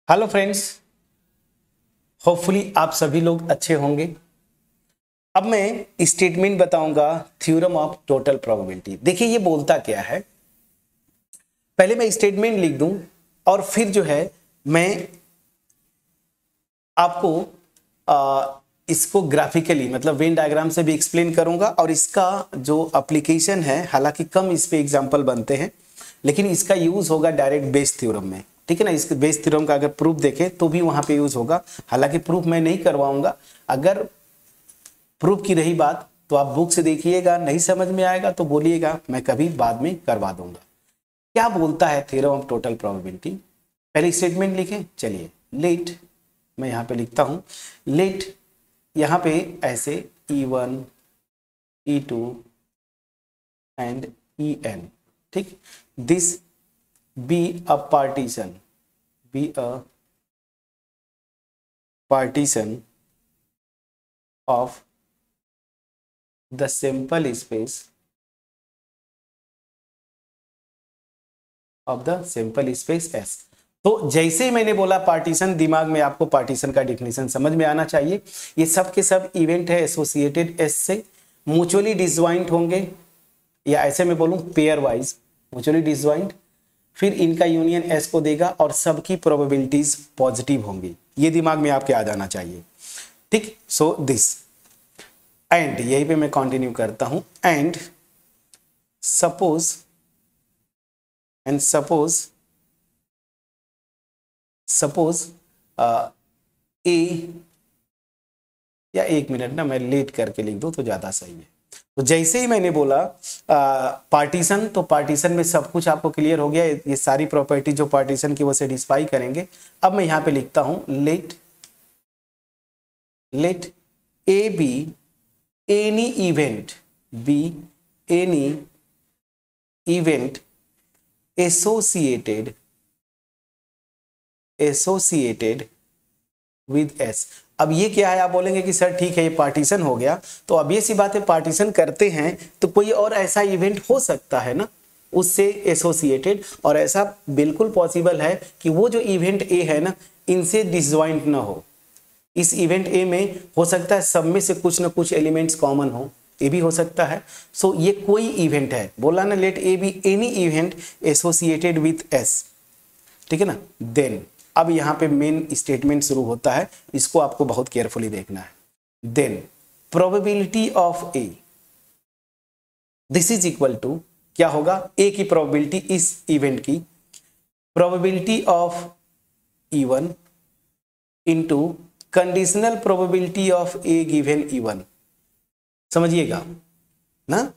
Hello friends, hopefully आप सभी लोग अच्छे होंगे। अब मैं स्टेटमेंट बताऊंगा थ्योरम ऑफ टोटल प्रोबेबिलिटी। देखिए ये बोलता क्या है, पहले मैं स्टेटमेंट लिख दूं और फिर जो है मैं आपको इसको ग्राफिकली मतलब वेन डायग्राम से भी एक्सप्लेन करूंगा और इसका जो एप्लीकेशन है, हालांकि कम इस पे एग्जांपल बनते हैं लेकिन इसका यूज होगा डायरेक्ट बेस थ्योरम में। ठीक है ना, इस बेस थ्योरम का अगर प्रूफ देखें तो भी वहां पे यूज होगा। हालांकि प्रूफ मैं नहीं करवाऊंगा, अगर प्रूफ की रही बात तो आप बुक से देखिएगा, नहीं समझ में आएगा तो बोलिएगा, मैं कभी बाद में करवा दूंगा। क्या बोलता है थ्योरम ऑफ टोटल प्रोबेबिलिटी, पहले स्टेटमेंट लिखें। चलिए लेट, मैं यहां पे लिखता हूं लेट, यहां पे ऐसे E1 E2 एंड En, ठीक, this be a partition of the sample space S। तो जैसे ही मैंने बोला पार्टीशन, दिमाग में आपको पार्टीशन का डिफिनेशन समझ में आना चाहिए। ये सब के सब इवेंट है एसोसिएटेड एस से, म्यूचुअली डिसजॉइंट होंगे, या ऐसे में बोलूं पेयर वाइज म्यूचुअली डिसजॉइंट, फिर इनका यूनियन एस को देगा और सबकी प्रोबेबिलिटीज पॉजिटिव होंगी। ये दिमाग में आपके आ जाना चाहिए, ठीक। सो दिस एंड, यही पे मैं कंटिन्यू करता हूं, एंड सपोज ए, या एक मिनट ना मैं लेट करके लिख दूं तो ज्यादा सही है। तो जैसे ही मैंने बोला पार्टीशन, तो पार्टीशन में सब कुछ आपको क्लियर हो गया, ये सारी प्रॉपर्टी जो पार्टीशन की वो सेटिस्फाई करेंगे। अब मैं यहां पे लिखता हूं let A be any event associated with S. अब ये क्या है, आप बोलेंगे कि सर ठीक है ये पार्टीशन हो गया, तो अब ये सी बात है, पार्टीशन करते हैं तो कोई और ऐसा इवेंट हो सकता है ना उससे एसोसिएटेड, और ऐसा बिल्कुल पॉसिबल है कि वो जो इवेंट ए है ना इनसे डिसजॉइंट ना हो। इस इवेंट ए में हो सकता है सब में से कुछ ना कुछ एलिमेंट्स कॉमन हो, ये भी हो सकता है। सो ये कोई इवेंट है, बोला ना let A be any event associated with S, ठीक है ना। देन अब यहां पे मेन स्टेटमेंट शुरू होता है, इसको आपको बहुत केयरफुली देखना है। Then probability of A, this is equal to, क्या होगा, ए की प्रोबेबिलिटी, इस इवेंट की probability of E1 into conditional probability of A given E1। समझिएगा ना,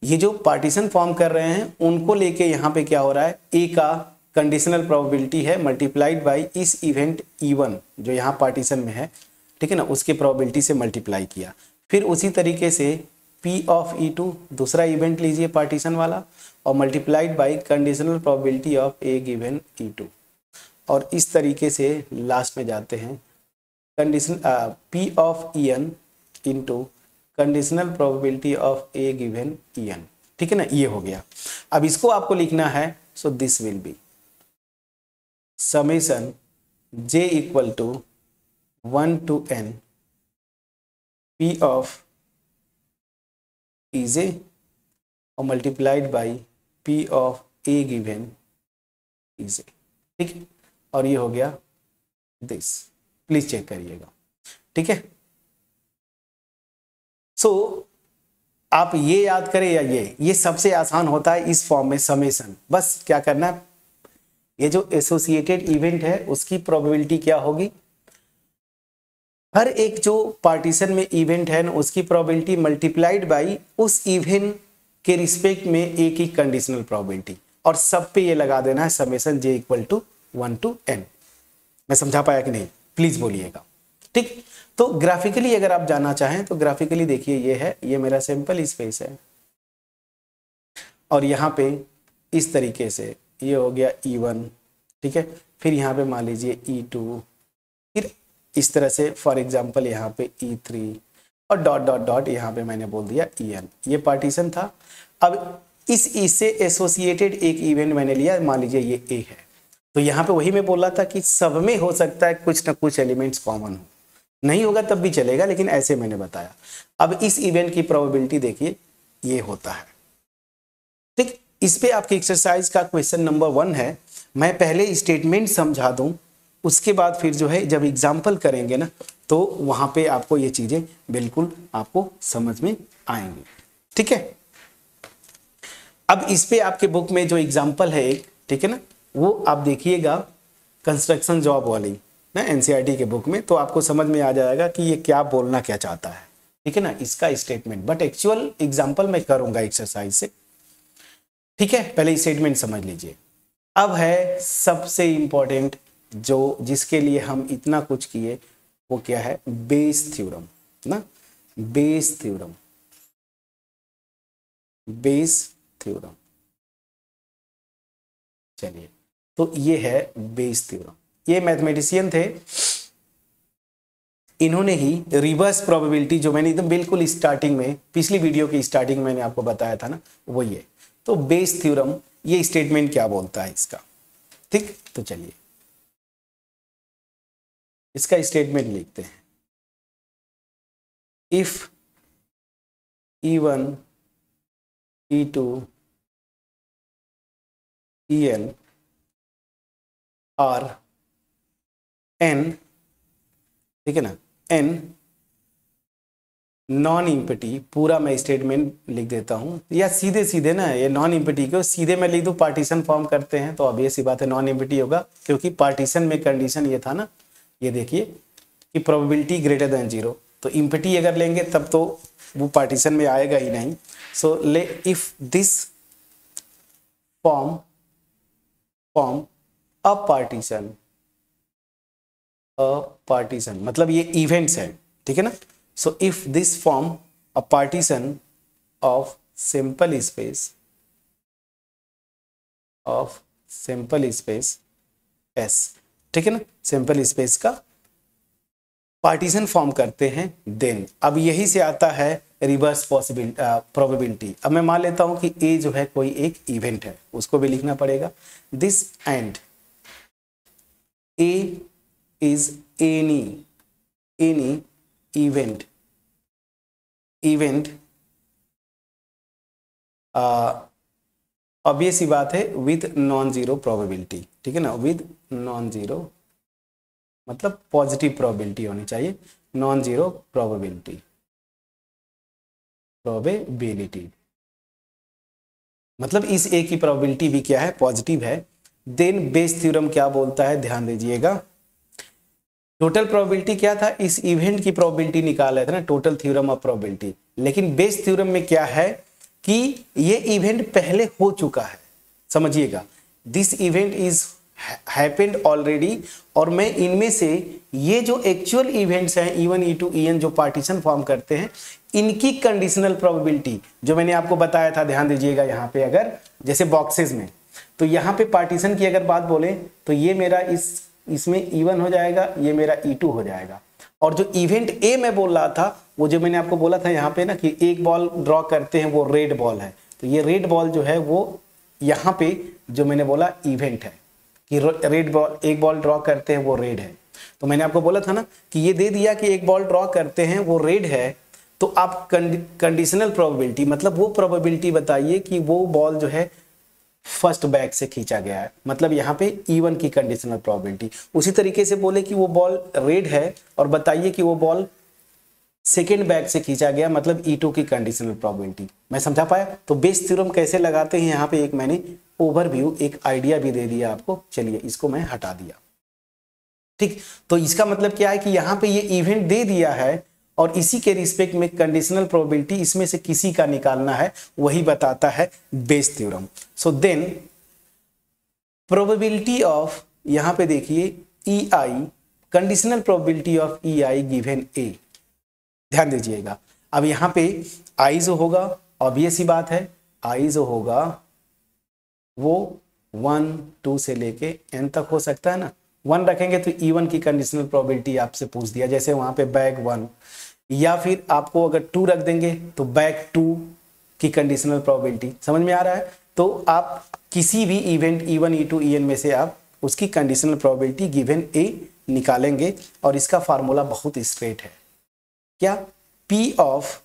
ये जो पार्टीशन फॉर्म कर रहे हैं उनको लेके यहां पे क्या हो रहा है, ए का कंडीशनल प्रोबेबिलिटी है मल्टीप्लाइड बाय इस इवेंट E1 जो यहाँ पार्टीशन में है, ठीक है ना, उसके प्रोबेबिलिटी से मल्टीप्लाई किया। फिर उसी तरीके से P ऑफ E2 दूसरा इवेंट लीजिए पार्टीशन वाला और multiplied by conditional probability of A given E2, और इस तरीके से लास्ट में जाते हैं condition P of En into conditional probability of A given En, ठीक है ना, ये हो गया। अब इसको आपको लिखना है, so this will be summation j equal to 1 to n p of ej और multiplied by p of a given ej, ठीक है, और ये हो गया दिस, प्लीज चेक करिएगा, ठीक है। सो आप ये याद करें या ये सबसे आसान होता है इस फॉर्म में समेशन। बस क्या करना है, ये जो एसोसिएटेड इवेंट है उसकी प्रोबेबिलिटी क्या होगी, हर एक जो पार्टीशन में इवेंट है ना उसकी प्रोबेबिलिटी मल्टीप्लाइड बाय उस इवेंट के रिस्पेक्ट में ए की कंडीशनल प्रोबेबिलिटी, और सब पे ये लगा देना है summation j equal to 1 to n। मैं समझा पाया कि नहीं, प्लीज बोलिएगा, ठीक। तो ग्राफिकली अगर आप जानना चाहें तो ग्राफिकली देखिए, ये है, ये मेरा सैंपल स्पेस है और यहाँ पे इस तरीके से ये हो गया E1, ठीक है, फिर यहाँ पे मान लीजिए E2, फिर इस तरह से फॉर एग्जांपल यहाँ पे E3 और डॉट डॉट डॉट यहाँ पे मैंने बोल दिया En। ये पार्टीशन था। अब इससे एसोसिएटेड एक इवेंट मैंने लिया, मान लीजिए ये A है, तो यहाँ पे वही मैं बोल रहा था कि सब में हो सकता है कुछ ना कुछ एलिमेंट्स कॉमन हो, नहीं होगा तब भी चलेगा, लेकिन ऐसे मैंने बताया। अब इस इवेंट की प्रोबेबिलिटी देखिए ये होता है, ठीक। इस पे आपकी एक्सरसाइज का क्वेश्चन नंबर 1 है। मैं पहले स्टेटमेंट समझा दूं, उसके बाद फिर जो है जब एग्जाम्पल करेंगे ना तो वहां पे आपको ये चीजें बिल्कुल आपको समझ में आएंगी, ठीक है। अब इस पे आपके बुक में जो एग्जाम्पल है एक, ठीक है ना, वो आप देखिएगा कंस्ट्रक्शन जॉब वाली ना एनसीईआरटी के बुक में, तो आपको समझ में आ जाएगा कि ये क्या बोलना क्या चाहता है, ठीक है ना, इसका स्टेटमेंट। बट एक्चुअल एग्जाम्पल मैं करूंगा एक्सरसाइज से, ठीक है। पहले स्टेटमेंट समझ लीजिए। अब है सबसे इंपॉर्टेंट, जो जिसके लिए हम इतना कुछ किए, वो क्या है, बेस थ्योरम ना, बेस थ्योरम, बेस थ्योरम। चलिए, तो ये है बेस थ्योरम। ये मैथमेटिशियन थे, इन्होंने ही रिवर्स प्रोबेबिलिटी, जो मैंने एकदम बिल्कुल स्टार्टिंग में पिछली वीडियो की स्टार्टिंग में मैंने आपको बताया था ना, वो ये। तो बेस थ्योरम, ये स्टेटमेंट क्या बोलता है इसका, ठीक। तो चलिए इसका स्टेटमेंट लिखते हैं। If E1 E2 En are n, ठीक है ना, n नॉन इम्पिटी, पूरा मैं स्टेटमेंट लिख देता हूं, या सीधे सीधे ना ये नॉन इम्पिटी को सीधे मैं लिख दूं, पार्टीशन फॉर्म करते हैं तो अब ये सी बात है नॉन इम्पिटी होगा, क्योंकि पार्टीशन में कंडीशन ये था ना, ये देखिए कि प्रोबेबिलिटी ग्रेटर देन 0, तो इम्पिटी अगर लेंगे तब तो वो पार्टीशन में आएगा ही नहीं। सो ले if this form a partition मतलब ये इवेंट्स है, ठीक है ना। So if this form a partition of simple space S, ठीक है ना, सिंपल स्पेस का पार्टीशन फॉर्म करते हैं, देन अब यही से आता है रिवर्स प्रोबेबिलिटी। अब मैं मान लेता हूं कि ए जो है कोई एक इवेंट है, उसको भी लिखना पड़ेगा। This and a is any event obvious सी बात है विद नॉन जीरो प्रोबेबिलिटी, ठीक है ना, विद नॉन जीरो मतलब पॉजिटिव प्रोबेबिलिटी होनी चाहिए, नॉन जीरो प्रोबेबिलिटी मतलब इस ए की प्रोबेबिलिटी भी क्या है, पॉजिटिव है। देन बेस थ्योरम क्या बोलता है, ध्यान दीजिएगा। टोटल प्रोबेबिलिटी क्या था, इस इवेंट की प्रोबेबिलिटी निकाल रहे थे ना, टोटल थ्योरम ऑफ प्रोबेबिलिटी। लेकिन बेस थ्योरम में क्या है कि ये इवेंट पहले हो चुका है, समझिएगा, this event is happened already, और मैं इनमें से ये जो एक्चुअल इवेंट्स हैं E1 E2 En जो पार्टीशन फॉर्म करते हैं, इनकी कंडीशनल प्रोबेबिलिटी जो मैंने आपको बताया था, ध्यान दीजिएगा। यहाँ पे अगर जैसे बॉक्सेस में, तो यहाँ पे पार्टीशन की अगर बात बोले तो ये मेरा इसमें E1 हो जाएगा, ये मेरा E2 हो जाएगा। और जो इवेंट ए मैं बोल रहा था, वो जो मैंने आपको बोला था यहाँ पे ना कि एक बॉल ड्रॉ करते हैं, वो रेड बॉल है, तो ये रेड बॉल जो है वो यहाँ पे जो मैंने बोला इवेंट है कि रेड बॉल, एक बॉल ड्रॉ करते हैं वो रेड है। तो मैंने आपको बोला था ना कि ये दे दिया कि एक बॉल ड्रॉ करते हैं वो रेड है, तो आप कंडीशनल प्रोबेबिलिटी मतलब वो प्रोबेबिलिटी बताइए कि वो बॉल जो है फर्स्ट बैग से खींचा गया है, मतलब यहाँ पे E1 की कंडीशनल प्रोबेबिलिटी। उसी तरीके से बोले कि वो बॉल रेड है और बताइए कि वो बॉल सेकेंड बैग से खींचा गया, मतलब E2 की कंडीशनल प्रोबेबिलिटी। मैं समझा पाया। तो बेस थ्योरम कैसे लगाते हैं, यहाँ पे एक मैंने ओवरव्यू, एक आइडिया भी दे दिया आपको। चलिए इसको मैं हटा दिया, ठीक। तो इसका मतलब क्या है कि यहाँ पे ये इवेंट दे दिया है और इसी के रिस्पेक्ट में कंडीशनल प्रोबेबिलिटी इसमें से किसी का निकालना है, वही बताता है Bayes theorem. So then probability of, यहाँ पे देखिए EI, conditional probability of EI given A, ध्यान दीजिएगा। अब यहाँ पे I जो होगा, ऑब्वियस ही बात है, I जो होगा वो 1 2 से लेके n तक हो सकता है ना। 1 रखेंगे तो E1 की कंडीशनल प्रोबेबिलिटी आपसे पूछ दिया, जैसे वहां पे बैग 1, या फिर आपको अगर 2 रख देंगे तो बैग 2 की कंडीशनल प्रोबेबिलिटी। समझ में आ रहा है। तो आप किसी भी इवेंट E1 E2 En में से आप उसकी कंडीशनल प्रोबेबिलिटी गिवन ए निकालेंगे और इसका फार्मूला बहुत स्ट्रेट है। क्या? P ऑफ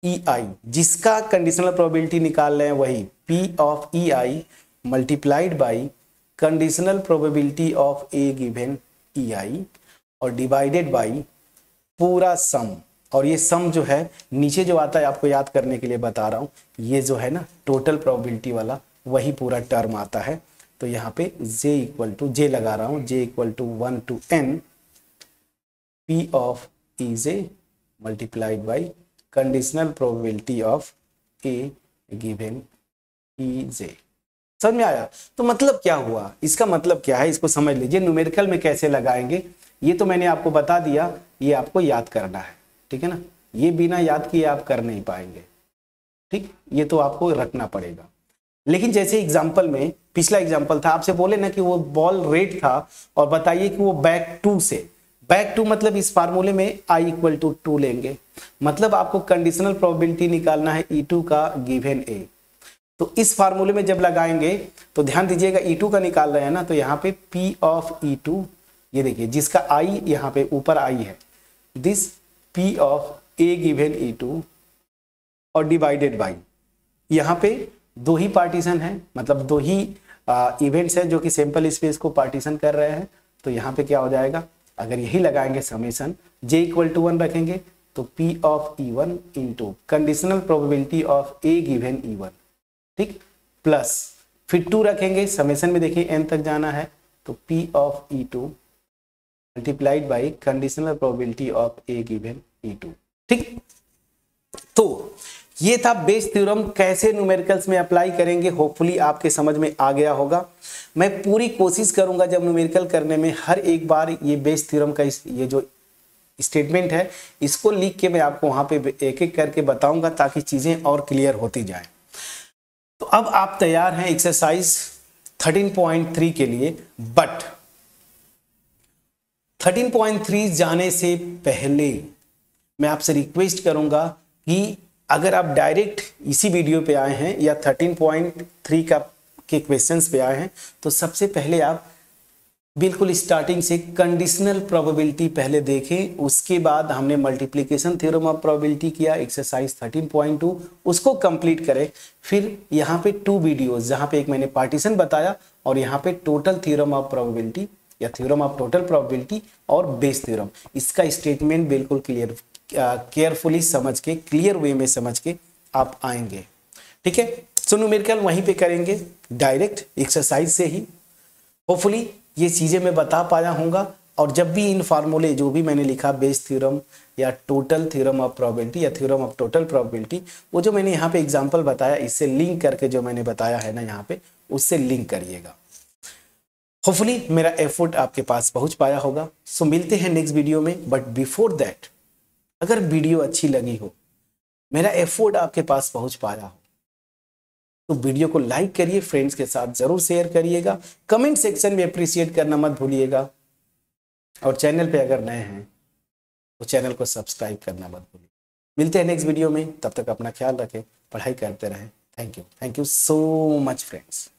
EI, जिसका कंडीशनल प्रोबेबिलिटी निकाल रहे हैं वही P of EI multiplied by conditional probability of A given EI और डिवाइडेड बाई पूरा सम। और ये सम जो है नीचे जो आता है आपको याद करने के लिए बता रहा हूं, ये जो है ना टोटल प्रोबेबिलिटी वाला वही पूरा टर्म आता है। तो यहाँ पे j इक्वल टू जे लगा रहा हूं, j equal to 1 to n P of EJ multiplied by conditional probability of A given EJ। समझ में आया? तो मतलब क्या हुआ, इसका मतलब क्या है इसको समझ लीजिए। न्यूमेरिकल में कैसे लगाएंगे ये तो मैंने आपको बता दिया, ये आपको याद करना है, ठीक है ना। ये बिना याद किए आप कर नहीं पाएंगे, ठीक, ये तो आपको रखना पड़ेगा। लेकिन जैसे एग्जांपल में, पिछला एग्जांपल था, आपसे बोले ना कि वो बॉल रेड था और बताइए कि वो बैक टू से, बैक टू मतलब इस फार्मूले में I इक्वल टू 2 लेंगे, मतलब आपको कंडीशनल प्रोबेबिलिटी निकालना है E2 का गिवन A। तो इस फार्मूले में जब लगाएंगे तो ध्यान दीजिएगा E2 का निकाल रहे हैं ना, तो यहाँ पे P ऑफ E2, ये देखिए जिसका I यहाँ पे ऊपर I है, this P of A given E2 और डिवाइडेड बाई, यहाँ पे दो ही पार्टीशन है, मतलब दो ही इवेंट्स है जो कि सैंपल स्पेस को पार्टीशन कर रहे हैं। तो यहाँ पे क्या हो जाएगा, अगर यही लगाएंगे समेशन j इक्वल टू 1 रखेंगे तो P of E1 into conditional probability of A given E1, ठीक, प्लस फिर 2 रखेंगे, समेशन में देखिए n तक जाना है, तो P of E2 multiplied by conditional probability of A given E2, ठीक। तो ये था बेस थ्योरम, कैसे न्यूमेरिकल्स में अप्लाई करेंगे, होपफुली आपके समझ में आ गया होगा। मैं पूरी कोशिश करूंगा जब न्यूमेरिकल करने में हर एक बार ये बेस थ्योरम का ये जो स्टेटमेंट है इसको लिख के मैं आपको वहां पे एक एक करके बताऊंगा ताकि चीजें और क्लियर होती जाए। तो अब आप तैयार हैं एक्सरसाइज 13.3 के लिए, बट 13.3 जाने से पहले मैं आपसे रिक्वेस्ट करूंगा कि अगर आप डायरेक्ट इसी वीडियो पे आए हैं या 13.3 के क्वेश्चंस पे आए हैं तो सबसे पहले आप बिल्कुल स्टार्टिंग से कंडीशनल प्रोबेबिलिटी पहले देखें, उसके बाद हमने मल्टीप्लिकेशन थ्योरम ऑफ प्रोबेबिलिटी किया एक्सरसाइज 13.2, उसको कंप्लीट करें। फिर यहाँ पे 2 वीडियोस जहाँ पे एक मैंने पार्टीशन बताया और यहाँ पे टोटल थ्योरम ऑफ प्रोबेबिलिटी या थ्योरम ऑफ टोटल प्रोबेबिलिटी और बेस थ्योरम, इसका स्टेटमेंट बिल्कुल क्लियर केयरफुली समझ के, क्लियर वे में समझ के आप आएंगे, ठीक है। सो न्यूमेरिकल वहीं पे करेंगे डायरेक्ट एक्सरसाइज से ही। होपफुली ये चीजें मैं बता पाया होऊंगा, और जब भी इन फार्मूले जो भी मैंने लिखा बेस थ्योरम या टोटल थ्योरम ऑफ प्रोबेबिलिटी या थ्योरम ऑफ टोटल प्रोबेबिलिटी, वो जो मैंने यहाँ पे एग्जांपल बताया इससे लिंक करके जो मैंने बताया है ना यहाँ पे, उससे लिंक करिएगा। होपफुली मेरा एफर्ट आपके पास पहुंच पाया होगा। सो मिलते हैं नेक्स्ट वीडियो में, बट बिफोर दैट अगर वीडियो अच्छी लगी हो, मेरा एफर्ट आपके पास पहुंच पाया हो, तो वीडियो को लाइक करिए, फ्रेंड्स के साथ जरूर शेयर करिएगा, कमेंट सेक्शन में अप्रिशिएट करना मत भूलिएगा, और चैनल पे अगर नए हैं तो चैनल को सब्सक्राइब करना मत भूलिए। मिलते हैं नेक्स्ट वीडियो में, तब तक अपना ख्याल रखें, पढ़ाई करते रहें। Thank you so much friends.